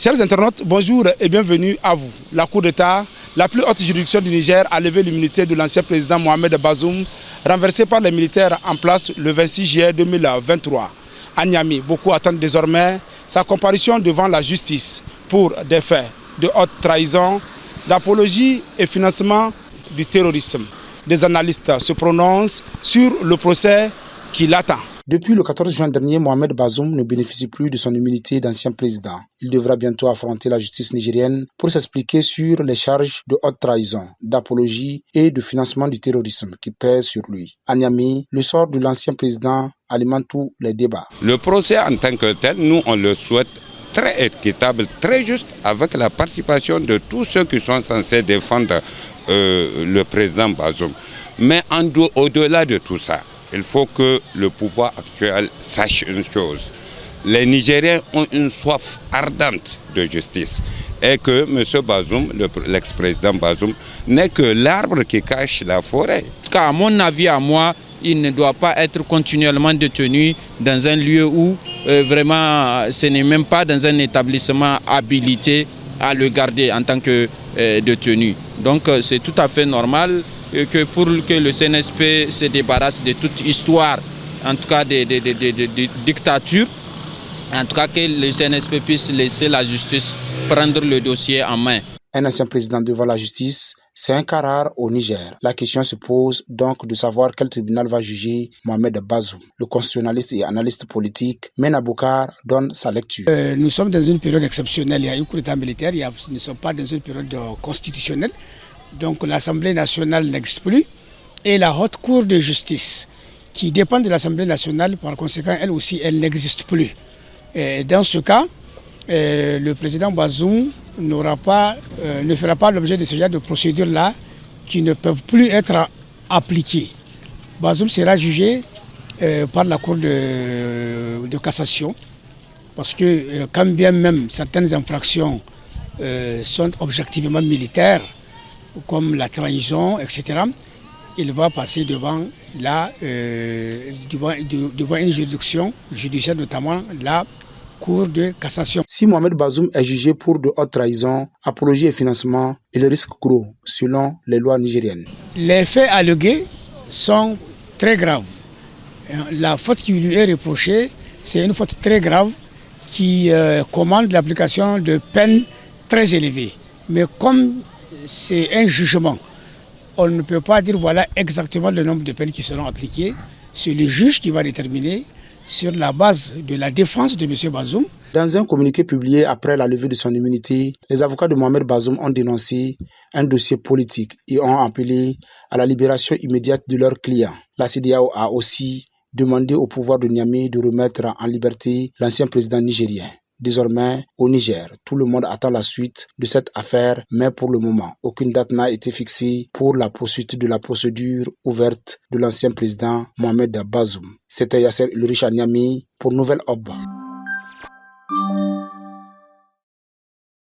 Chers internautes, bonjour et bienvenue à vous. La Cour d'État, la plus haute juridiction du Niger, a levé l'immunité de l'ancien président Mohamed Bazoum, renversé par les militaires en place le 26 juillet 2023. À Niamey, beaucoup attendent désormais sa comparution devant la justice pour des faits de haute trahison, d'apologie et financement du terrorisme. Des analystes se prononcent sur le procès qui l'attend. Depuis le 14 juin dernier, Mohamed Bazoum ne bénéficie plus de son immunité d'ancien président. Il devra bientôt affronter la justice nigérienne pour s'expliquer sur les charges de haute trahison, d'apologie et de financement du terrorisme qui pèsent sur lui. À Niamey, le sort de l'ancien président alimente tous les débats. Le procès en tant que tel, nous on le souhaite très équitable, très juste, avec la participation de tous ceux qui sont censés défendre le président Bazoum. Mais au-delà de tout ça, il faut que le pouvoir actuel sache une chose. Les Nigériens ont une soif ardente de justice et que M. Bazoum, l'ex-président Bazoum, n'est que l'arbre qui cache la forêt. À mon avis, à moi, il ne doit pas être continuellement détenu dans un lieu où vraiment ce n'est même pas dans un établissement habilité à le garder en tant que détenu. Donc c'est tout à fait normal que pour que le CNSP se débarrasse de toute histoire, en tout cas de dictature, en tout cas que le CNSP puisse laisser la justice prendre le dossier en main. Un ancien président devant la justice, c'est un cas rare au Niger. La question se pose donc de savoir quel tribunal va juger Mohamed Bazoum. Le constitutionnaliste et analyste politique Mena Boukar donne sa lecture. Nous sommes dans une période exceptionnelle. Il y a eu coup d'État militaire, nous ne sommes pas dans une période constitutionnelle. Donc l'Assemblée nationale n'existe plus et la Haute Cour de justice, qui dépend de l'Assemblée nationale, par conséquent, elle aussi, elle n'existe plus. Et dans ce cas, le président Bazoum ne fera pas l'objet de ce genre de procédures-là qui ne peuvent plus être appliquées. Bazoum sera jugé par la Cour de cassation parce que quand bien même certaines infractions sont objectivement militaires, comme la trahison, etc., il va passer devant une juridiction judiciaire, notamment la Cour de cassation. Si Mohamed Bazoum est jugé pour de haute trahison, apologie et financement, il risque gros, selon les lois nigériennes. Les faits allégués sont très graves. La faute qui lui est reprochée, c'est une faute très grave qui commande l'application de peines très élevées. Mais comme c'est un jugement, on ne peut pas dire voilà exactement le nombre de peines qui seront appliquées. C'est le juge qui va déterminer sur la base de la défense de M. Bazoum. Dans un communiqué publié après la levée de son immunité, les avocats de Mohamed Bazoum ont dénoncé un dossier politique et ont appelé à la libération immédiate de leurs clients. La CEDEAO a aussi demandé au pouvoir de Niamey de remettre en liberté l'ancien président nigérien. Désormais, au Niger, tout le monde attend la suite de cette affaire, mais pour le moment, aucune date n'a été fixée pour la poursuite de la procédure ouverte de l'ancien président Mohamed Bazoum. C'était Yasser Ulrich à Niamey pour Nouvelle Obba.